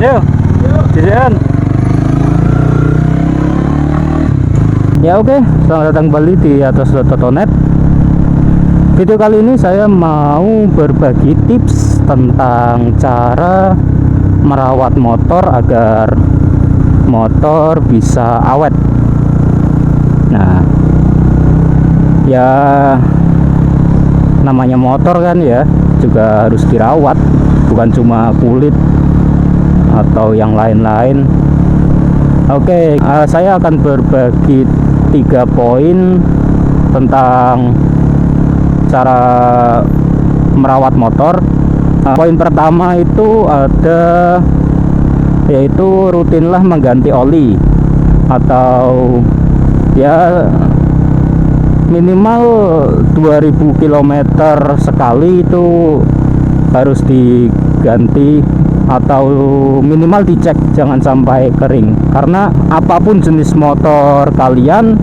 Ayo, jajan. Ya oke, selamat datang kembali di atas Totonet. Video kali ini saya mau berbagi tips tentang cara merawat motor agar motor bisa awet. Nah, ya namanya motor kan ya juga harus dirawat, bukan cuma kulit atau yang lain-lain. Oke, saya akan berbagi 3 poin tentang cara merawat motor. Poin pertama itu ada, yaitu rutinlah mengganti oli, atau ya minimal 2000 km sekali itu harus diganti, atau minimal dicek, jangan sampai kering. Karena apapun jenis motor kalian,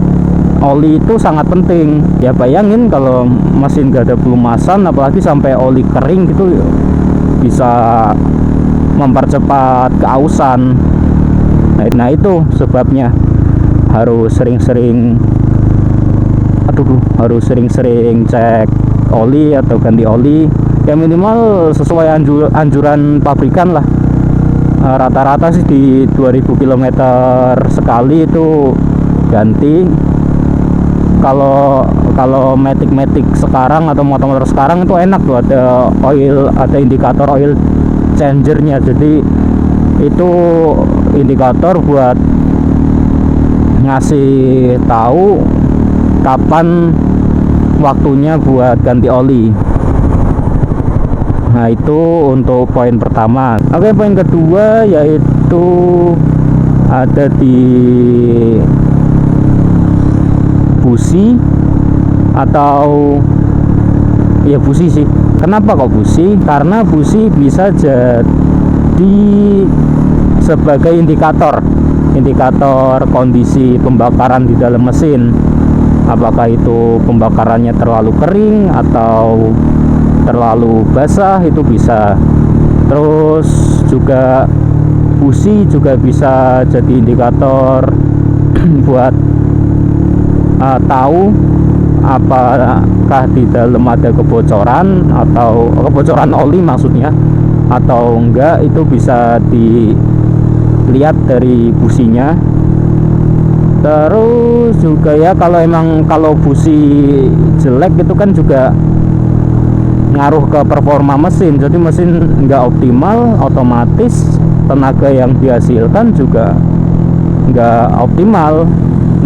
oli itu sangat penting. Ya bayangin kalau mesin gak ada pelumasan, apalagi sampai oli kering gitu, bisa mempercepat keausan. Nah itu sebabnya harus sering-sering cek oli atau ganti oli. Ya minimal sesuai anjuran pabrikan lah. Rata-rata sih di 2000 km sekali itu ganti. Kalau Matic sekarang atau motor-motor sekarang itu enak tuh, ada indikator oil changernya. Jadi itu indikator buat ngasih tahu kapan waktunya buat ganti oli. Nah itu untuk poin pertama. Oke, poin kedua yaitu ada di busi, atau ya busi sih. Kenapa kok busi? Karena busi bisa jadi sebagai indikator kondisi pembakaran di dalam mesin. Apakah itu pembakarannya terlalu kering atau terlalu basah, itu bisa. Terus juga busi juga bisa jadi indikator buat tahu apakah di dalam ada kebocoran, atau kebocoran oli maksudnya, atau enggak. Itu bisa dilihat dari businya. Terus juga ya kalau busi jelek itu kan juga ngaruh ke performa mesin. Jadi mesin nggak optimal, otomatis tenaga yang dihasilkan juga nggak optimal.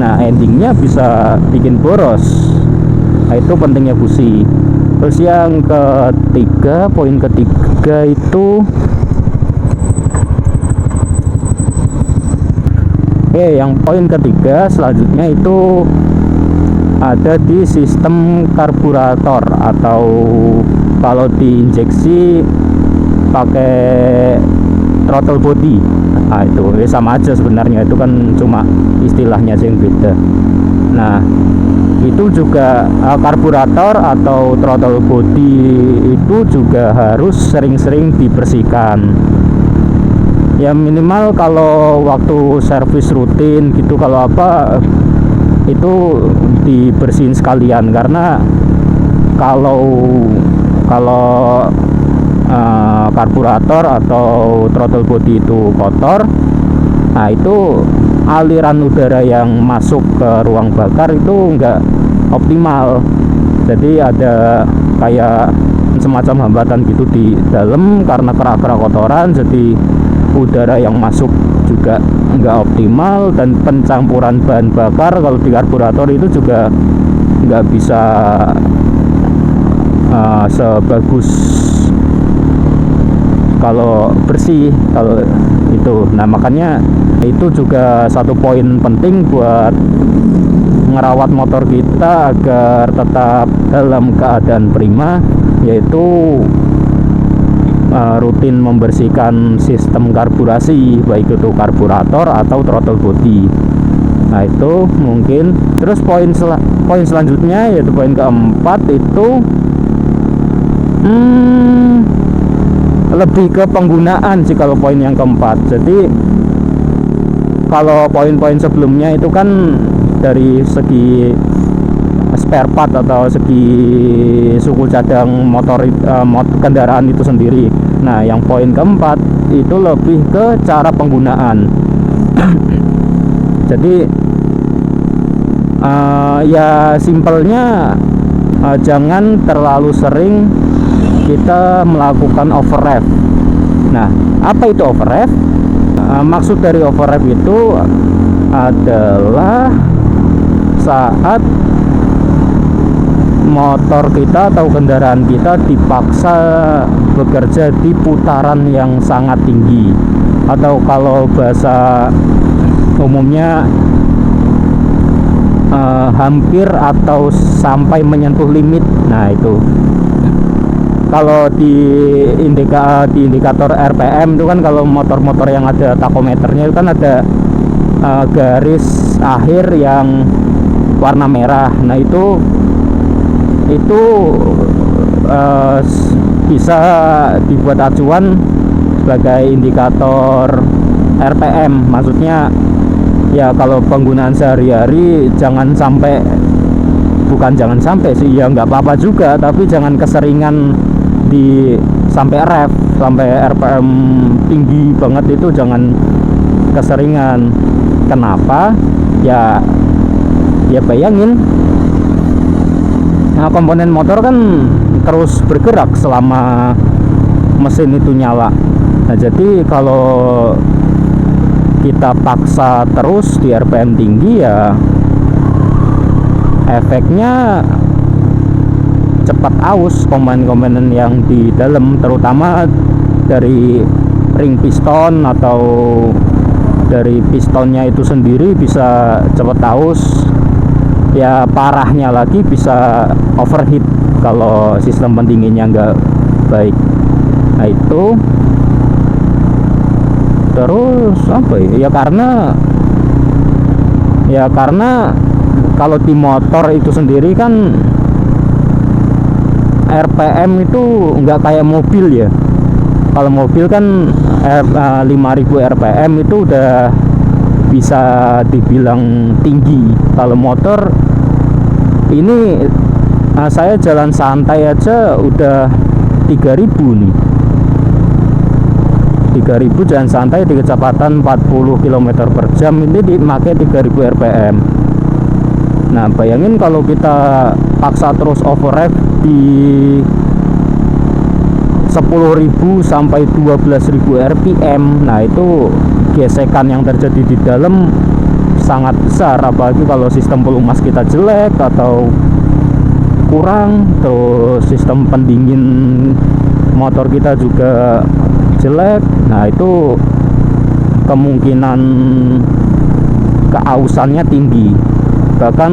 Nah endingnya bisa bikin boros. Nah itu pentingnya busi. Terus yang ketiga, poin ketiga itu yang poin ketiga selanjutnya itu ada di sistem karburator, atau kalau diinjeksi pakai throttle body. Nah itu sama aja sebenarnya, itu kan cuma istilahnya aja yang beda. Nah itu juga karburator atau throttle body itu juga harus sering-sering dibersihkan. Ya minimal kalau waktu servis rutin gitu, kalau apa itu dibersihin sekalian. Karena kalau karburator atau throttle body itu kotor, nah itu aliran udara yang masuk ke ruang bakar itu enggak optimal. Jadi ada kayak semacam hambatan gitu di dalam karena kerak-kerak kotoran. Jadi udara yang masuk juga enggak optimal, dan pencampuran bahan bakar kalau di karburator itu juga enggak bisa sebagus kalau bersih kalau itu. Nah makanya itu juga satu poin penting buat ngerawat motor kita agar tetap dalam keadaan prima, yaitu rutin membersihkan sistem karburasi, baik itu karburator atau throttle body. Nah itu mungkin. Terus poin selanjutnya yaitu poin keempat itu lebih ke penggunaan sih kalau poin yang keempat. Jadi kalau poin-poin sebelumnya itu kan dari segi spare part atau segi suku cadang motor kendaraan itu sendiri. Nah, yang poin keempat itu lebih ke cara penggunaan. Jadi ya simpelnya jangan terlalu sering kita melakukan overrev. Nah, apa itu overrev? Maksud dari overrev itu adalah saat motor kita atau kendaraan kita dipaksa bekerja di putaran yang sangat tinggi, atau kalau bahasa umumnya hampir atau sampai menyentuh limit. Nah, itu kalau di indikator RPM itu kan, kalau motor-motor yang ada takometernya itu kan ada garis akhir yang warna merah. Nah, itu bisa dibuat acuan sebagai indikator RPM. Maksudnya ya kalau penggunaan sehari-hari jangan sampai sih, ya nggak apa-apa juga, tapi jangan keseringan sampai RPM tinggi banget, itu jangan keseringan. Kenapa? Ya bayangin, nah, komponen motor kan terus bergerak selama mesin itu nyala. Nah, jadi kalau kita paksa terus di RPM tinggi, ya efeknya cepat aus komponen-komponen yang di dalam, terutama dari ring piston atau dari pistonnya itu sendiri bisa cepat aus. Ya parahnya lagi bisa overheat kalau sistem pendinginnya nggak baik. Nah, itu terus apa ya, karena kalau di motor itu sendiri kan RPM itu nggak kayak mobil ya. Kalau mobil kan 5000 RPM itu udah bisa dibilang tinggi. Kalau motor ini saya jalan santai aja udah 3000 nih. 3000 jalan santai di kecepatan 40 km per jam, ini dipakai 3000 RPM. Nah, bayangin kalau kita paksa terus overrev di 10.000 sampai 12.000 RPM. Nah, itu gesekan yang terjadi di dalam sangat besar, apalagi kalau sistem pelumas kita jelek atau kurang, terus sistem pendingin motor kita juga jelek. Nah, itu kemungkinan keausannya tinggi. Bahkan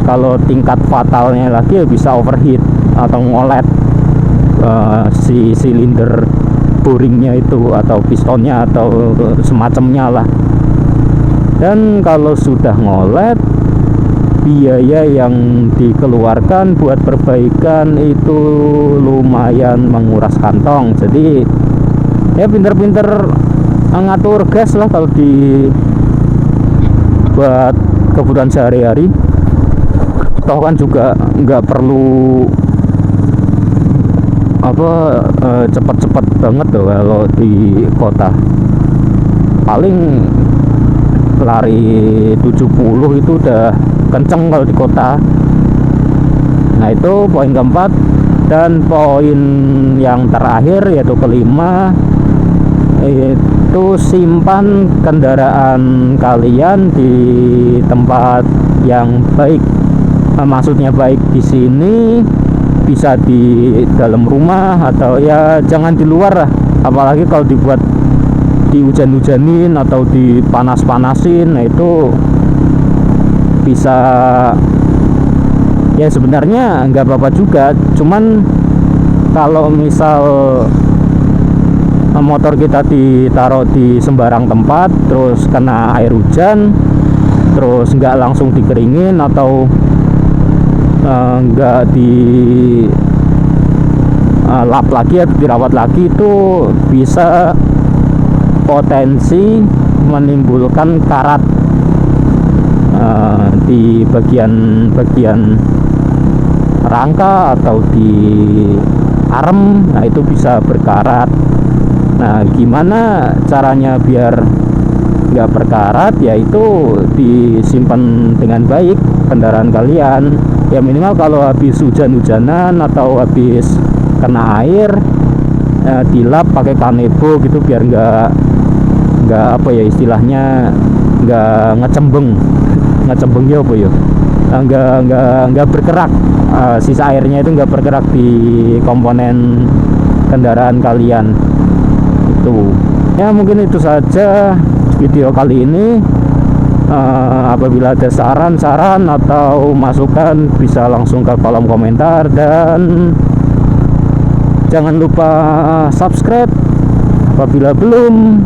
kalau tingkat fatalnya lagi ya bisa overheat atau ngolet si silinder boringnya itu atau pistonnya atau semacamnya lah. Dan kalau sudah ngolet, biaya yang dikeluarkan buat perbaikan itu lumayan menguras kantong. Jadi ya pinter-pinter ngatur gas lah kalau buat kebutuhan sehari-hari. Toh kan juga nggak perlu cepat-cepat banget tuh kalau di kota. Paling lari 70 itu udah kenceng kalau di kota. Nah, itu poin keempat. Dan poin yang terakhir yaitu kelima, itu simpan kendaraan kalian di tempat yang baik. Maksudnya baik di sini bisa di dalam rumah atau ya jangan di luar lah. Apalagi kalau dibuat dihujan-hujanin atau dipanas-panasin, nah itu bisa, ya sebenarnya nggak apa-apa juga. Cuman kalau misal motor kita ditaruh di sembarang tempat terus kena air hujan, terus nggak langsung dikeringin atau nggak lap lagi atau dirawat lagi, itu bisa potensi menimbulkan karat di bagian rangka atau di arem. Nah itu bisa berkarat. Nah gimana caranya biar nggak berkarat? Yaitu disimpan dengan baik kendaraan kalian. Ya minimal kalau habis hujan-hujanan atau habis kena air, dilap pakai kanebo gitu, biar nggak apa ya istilahnya, nggak ngecembeng ya apa ya, nggak bergerak, sisa airnya itu nggak bergerak di komponen kendaraan kalian itu. Ya mungkin itu saja video kali ini. Apabila ada saran-saran atau masukan bisa langsung ke kolom komentar, dan jangan lupa subscribe apabila belum,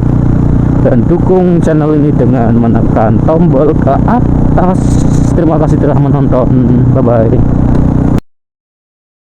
dan dukung channel ini dengan menekan tombol ke atas. Terima kasih telah menonton. Bye bye.